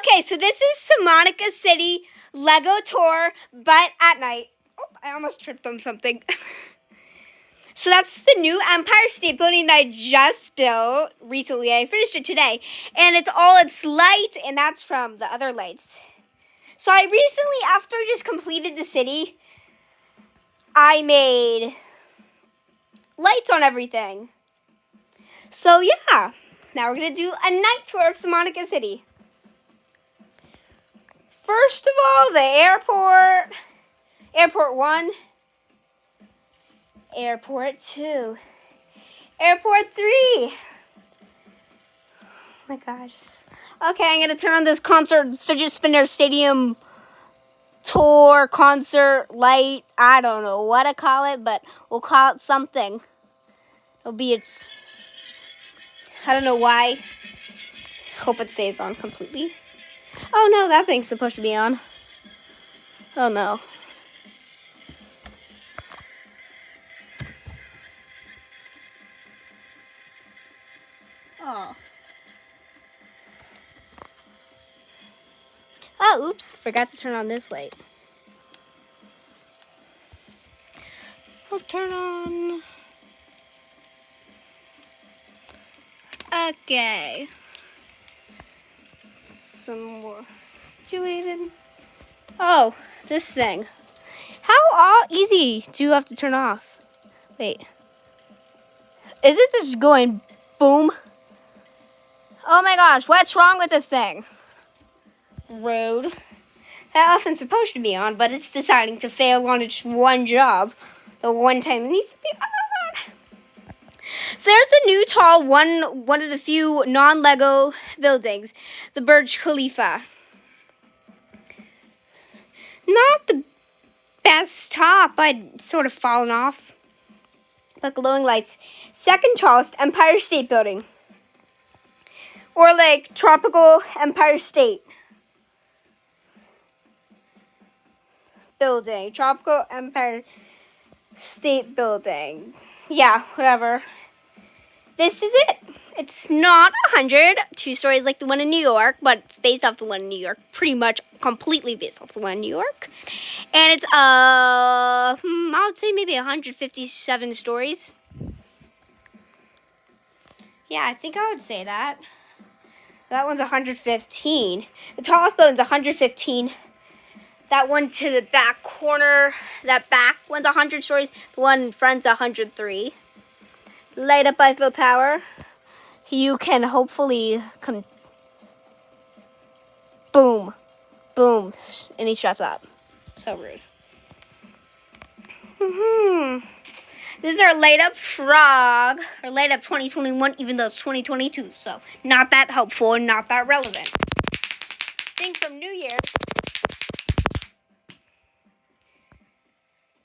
Okay, so this is Samanica City Lego tour, but at night. Oh, I almost tripped on something. So that's the new Empire State Building that I just built recently. I finished it today. And it's all its lights, and that's from the other lights. So I recently, after I just completed the city, I made lights on everything. So yeah, now we're going to do a night tour of Samanica City. First of all, the airport. Airport 1. Airport 2. Airport 3. Oh my gosh. Okay, I'm going to turn on this concert fidget spinner stadium tour, concert, light. I don't know what to call it, but we'll call it something. It'll be its... I don't know why. Hope it stays on completely. Oh no, that thing's supposed to be on. Oh no. Oh. Oh, oops. Forgot to turn on this light. I'll turn on... Okay. Some more situated. Oh, this thing. How easy do you have to turn off? Wait. Is it just going boom? Oh my gosh, what's wrong with this thing? Rude. That often's supposed to be on, but it's deciding to fail on its one job. The one time it needs to be on. So there's the new tall one of the few non-Lego buildings, the Burj Khalifa. Not the best top, I'd sort of fallen off. But glowing lights. Second tallest Empire State Building. Or like tropical Empire State Building. Tropical Empire State Building. Yeah, whatever. This is it. It's not 102 stories like the one in New York, but it's based off the one in New York. Pretty much completely based off the one in New York. And it's, I would say maybe 157 stories. Yeah, I think I would say that. That one's 115. The tallest building's 115. That one to the back corner, that back one's 100 stories. The one in front's 103. Light up Eiffel Tower. You can hopefully come. Boom. Boom. And he shuts up. So rude. This is our light up frog. Or light up 2021, even though it's 2022. So not that helpful and not that relevant. Thing from New Year.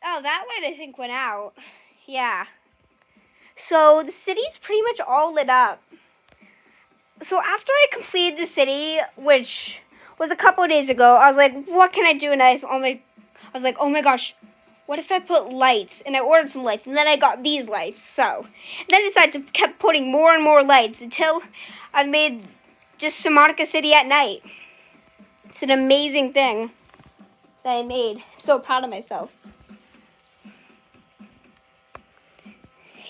Oh, that light I think went out. Yeah. So the city's pretty much all lit up. So after I completed the city, which was a couple of days ago, I was like, what can I do? And I was like, oh my gosh, what if I put lights? And I ordered some lights, and then I got these lights. So and then I decided to keep putting more and more lights until I've made just Samanica City at night. It's an amazing thing that I made. I'm so proud of myself.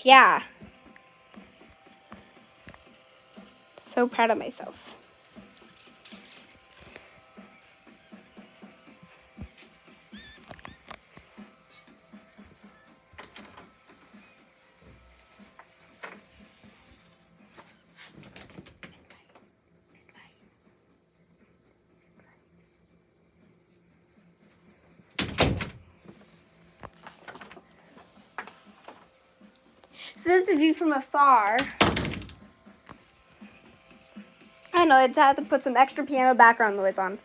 Yeah. So proud of myself. So this is a view from afar. I know, I had to put some extra piano background noise on.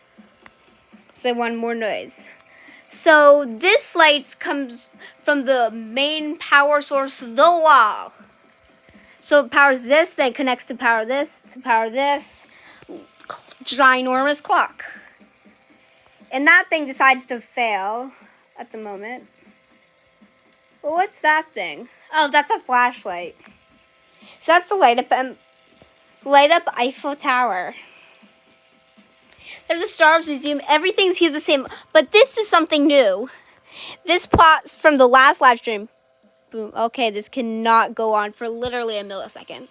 Because I wanted more noise. So this light comes from the main power source, the wall. So it powers this, then connects to power this, ginormous clock. And that thing decides to fail at the moment. Well, what's that thing? Oh, that's a flashlight. So that's the light up Eiffel Tower. There's a Star Wars museum. Everything's here the same. But this is something new. This plot from the last live stream. Boom. Okay, this cannot go on for literally a millisecond.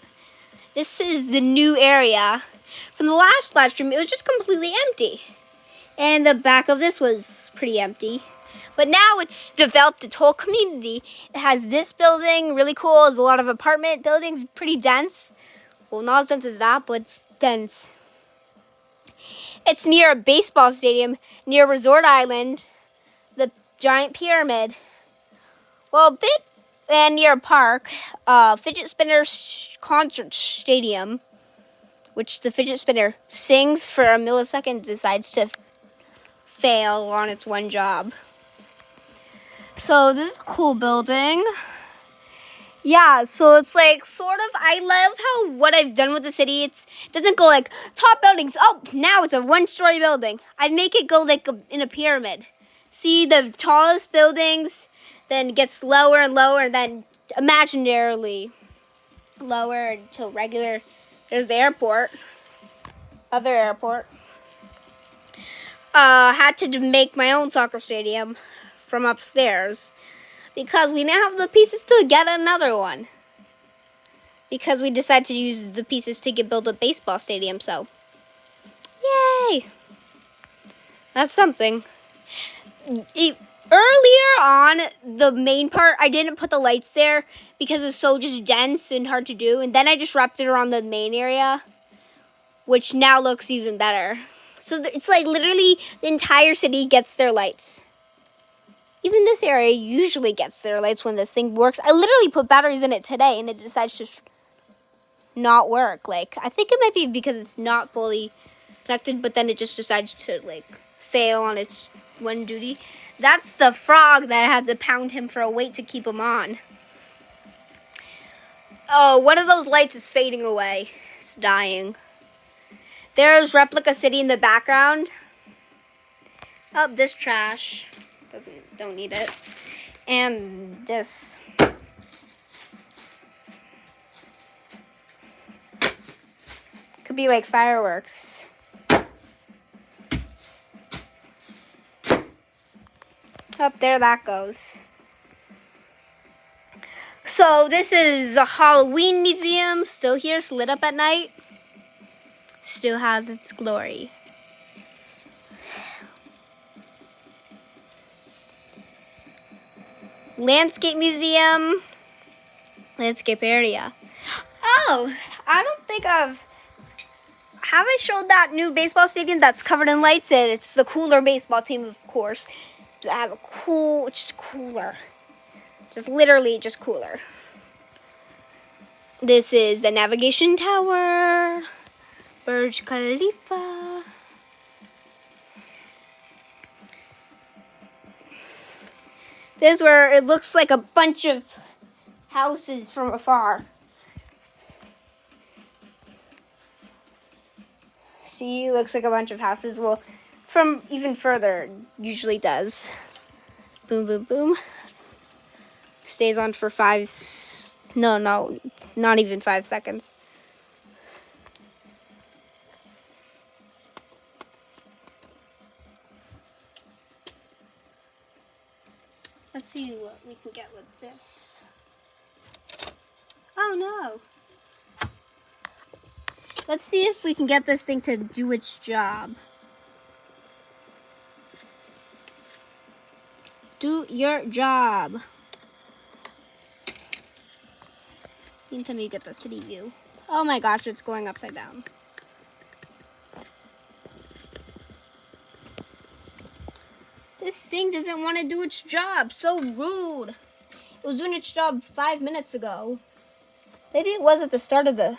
This is the new area. From the last live stream, it was just completely empty. And the back of this was pretty empty. But now it's developed its whole community. It has this building, really cool. There's a lot of apartment buildings, pretty dense. Well, not as dense as that, but it's dense. It's near a baseball stadium, near Resort Island, the giant pyramid. Well, a bit, and near a park, fidget spinner concert stadium, which the fidget spinner sings for a millisecond, decides to fail on its one job. So this is a cool building. Yeah, so it's like sort of, I love how what I've done with the city, it doesn't go like top buildings. Oh, now it's a one-story building. I make it go like in a pyramid. See the tallest buildings, then it gets lower and lower, and then imaginarily lower until regular. There's the airport, other airport. Had to make my own soccer stadium from upstairs. Because we now have the pieces to get another one. Because we decided to use the pieces to build a baseball stadium, so. Yay! That's something. Earlier on, the main part, I didn't put the lights there because it's so just dense and hard to do. And then I just wrapped it around the main area, which now looks even better. So it's like literally the entire city gets their lights. Even this area usually gets their lights when this thing works. I literally put batteries in it today and it decides to not work. Like, I think it might be because it's not fully connected, but then it just decides to like fail on its one duty. That's the frog that I had to pound him for a weight to keep him on. Oh, one of those lights is fading away. It's dying. There's Replica City in the background. Oh, this trash. Don't need it. And this. Could be like fireworks. Up there that goes. So this is the Halloween museum, still here, lit up at night. Still has its glory. Landscape museum, landscape area. Oh, I don't think have I showed that new baseball stadium that's covered in lights? And it's the cooler baseball team, of course. It has a cool, it's just cooler. Just literally just cooler. This is the navigation tower, Burj Khalifa. This is where it looks like a bunch of houses from afar. See, it looks like a bunch of houses. Well, from even further, it usually does. Boom, boom, boom. Stays on for not even 5 seconds. Let's see what we can get with this. Oh no. Let's see if we can get this thing to do its job. Do your job. You can tell me you get the city view. Oh my gosh, it's going upside down. This thing doesn't want to do its job. So rude. It was doing its job 5 minutes ago. Maybe it was at the start of the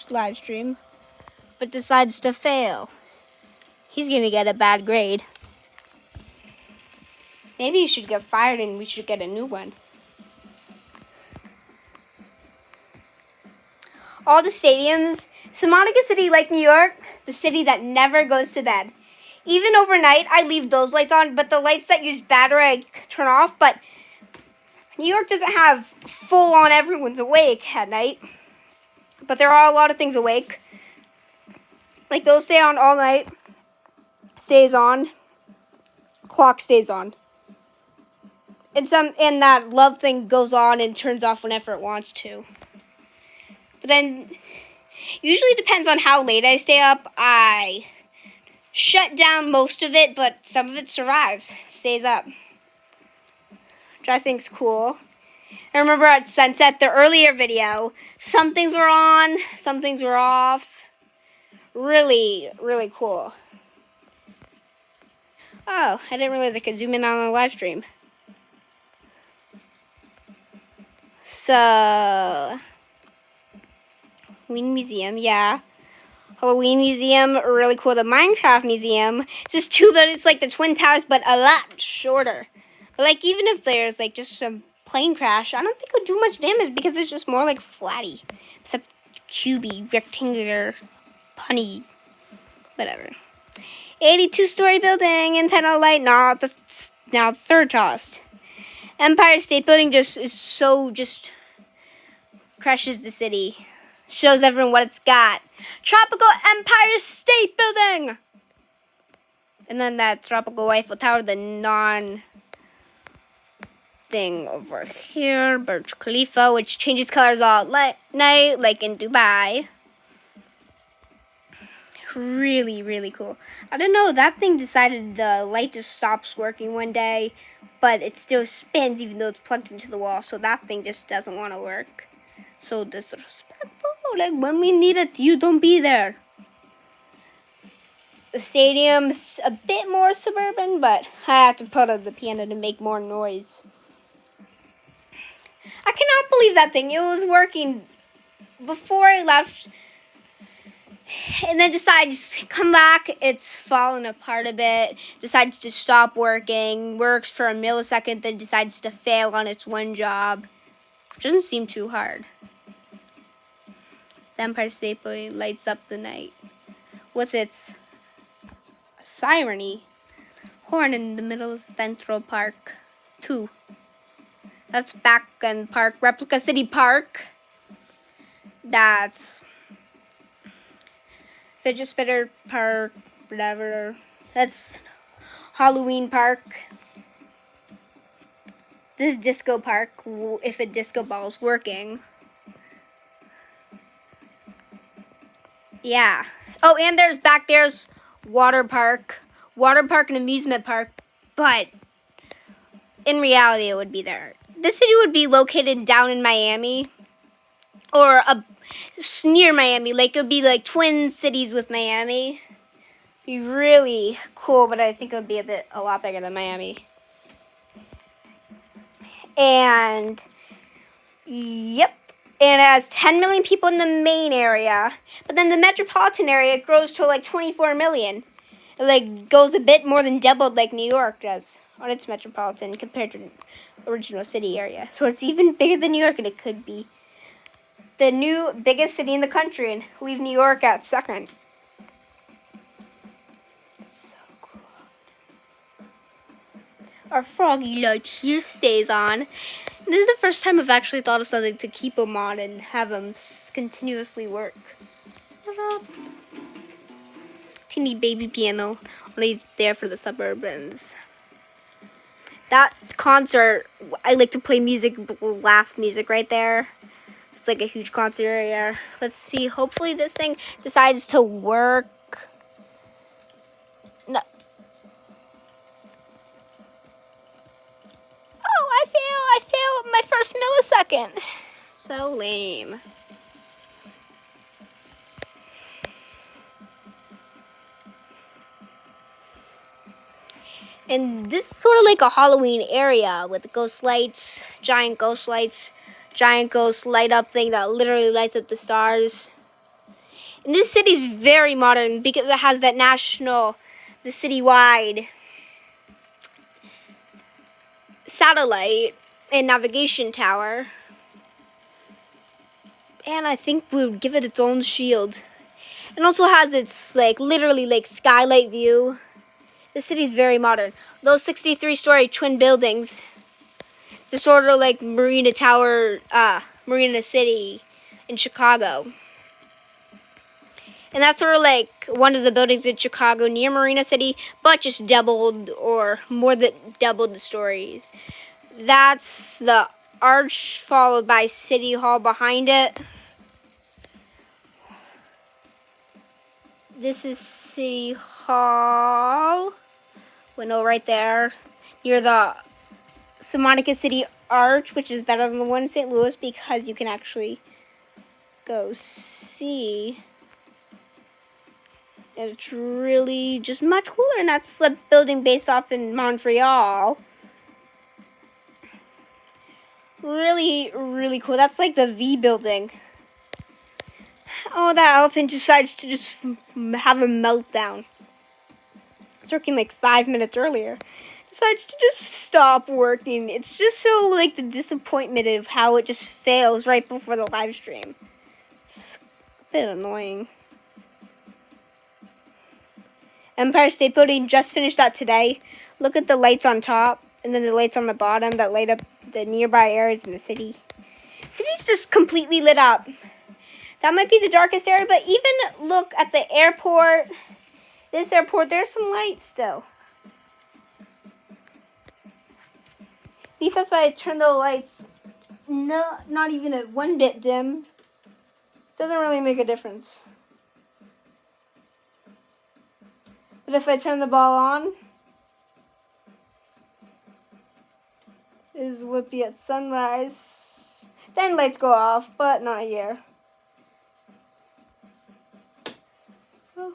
live stream, but decides to fail. He's going to get a bad grade. Maybe he should get fired and we should get a new one. All the stadiums, Samanica City, like New York, the city that never goes to bed. Even overnight, I leave those lights on, but the lights that use battery, I turn off. But New York doesn't have full-on everyone's awake at night. But there are a lot of things awake. Like those stay on all night. Stays on. Clock stays on. And that love thing goes on and turns off whenever it wants to. But then usually depends on how late I stay up. I shut down most of it, but some of it survives. It stays up. Which I think's cool. I remember at sunset, the earlier video, some things were on, some things were off. Really, really cool. Oh, I didn't realize I could zoom in on a live stream. So, Halloween Museum, yeah. Halloween Museum, really cool. The Minecraft Museum, it's just two buildings like the Twin Towers, but a lot shorter. But like, even if there's like just some plane crash, I don't think it'll do much damage because it's just more like flatty. Except cubey, rectangular, punny, whatever. 82-story building, antenna light, now third tallest. Empire State Building just crushes the city. Shows everyone what it's got. Tropical Empire State Building! And then that Tropical Eiffel Tower, the thing over here. Burj Khalifa, which changes colors all night, like in Dubai. Really, really cool. I don't know, that thing decided the light just stops working one day, but it still spins even though it's plugged into the wall, so that thing just doesn't want to work. So disrespectful, like when we need it, you don't be there. The stadium's a bit more suburban, but I have to put on the piano to make more noise. I cannot believe that thing, it was working before I left. And then decides to come back, it's fallen apart a bit, decides to stop working, works for a millisecond, then decides to fail on its one job. Which doesn't seem too hard. The Empire State Building lights up the night with its siren-y horn in the middle of Central Park 2. That's Back and Park, Replica City Park. That's Fidget Spinner Park, whatever. That's Halloween Park. This is Disco Park, if a disco ball's working. Yeah. Oh, and there's Water Park. Water Park and Amusement Park. But in reality, it would be there. This city would be located down in Miami. Or near Miami. Like, it would be like twin cities with Miami. Be really cool, but I think it would be a lot bigger than Miami. And yep, and it has 10 million people in the main area, but then the metropolitan area grows to like 24 million. It like goes a bit more than doubled like New York does on its metropolitan compared to the original city area. So it's even bigger than New York, and it could be the new biggest city in the country, and leave New York at second. Our froggy light here stays on. This is the first time I've actually thought of something to keep them on and have them continuously work. Teeny baby piano, only there for the suburbans. That concert, I like to play music, blast music right there. It's like a huge concert area. Let's see, hopefully this thing decides to work. No. I failed my first millisecond. So lame. And this is sort of like a Halloween area with ghost lights, giant ghost light up thing that literally lights up the stars. And this city's very modern because it has that the citywide satellite and navigation tower. And I think we would give it its own shield. It also has its literally skylight view. The city's very modern. Those 63-story twin buildings, they're sort of like Marina Tower, Marina City in Chicago. And that's sort of like one of the buildings in Chicago near Marina City, but just doubled or more than doubled the stories. That's the arch followed by City Hall behind it. This is City Hall. Window right there near the Samanica City Arch, which is better than the one in St. Louis because you can actually go see. And it's really just much cooler, and that's a building based off in Montreal. Really, really cool. That's like the V building. Oh, that elephant decides to just have a meltdown. It's working like 5 minutes earlier. Decides to just stop working. It's just so like the disappointment of how it just fails right before the live stream. It's a bit annoying. Empire State Building just finished that today. Look at the lights on top and then the lights on the bottom that light up the nearby areas in the city. City's just completely lit up. That might be the darkest area, but even look at the airport. This airport, there's some lights still. Even if I turn the lights not even a 1 bit dim, doesn't really make a difference. But if I turn the ball on, this would be at sunrise. Then lights go off, but not here. Oh.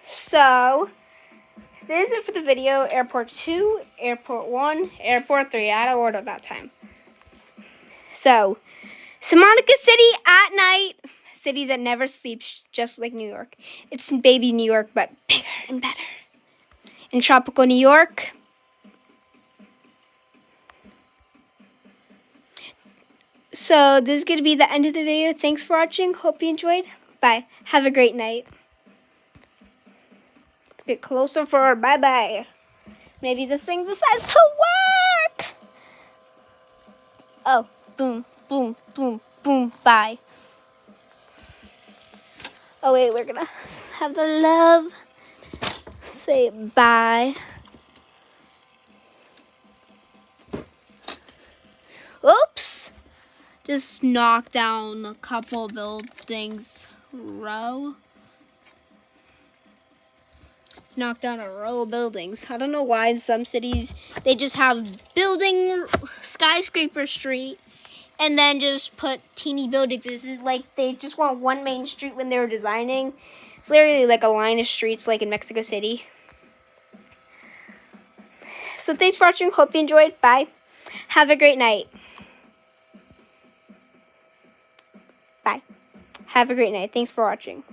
So, this is it for the video. Airport 2, Airport 1, Airport 3. Out of order that time. So, Samanica City at night. City that never sleeps, just like New York. It's baby New York, but bigger and better. In tropical New York. So, this is going to be the end of the video. Thanks for watching. Hope you enjoyed. Bye. Have a great night. Let's get closer for bye-bye. Maybe this thing decides to work. Oh, boom, boom, boom, boom, bye. Oh, wait, we're going to have the love say bye. Oops. Just knocked down a couple buildings row. Just knocked down a row of buildings. I don't know why in some cities they just have building skyscraper street and then just put teeny buildings. This is like they just want one main street when they were designing. It's literally like a line of streets like in Mexico City. So thanks for watching. Hope you enjoyed. Bye. Have a great night. Bye. Have a great night. Thanks for watching.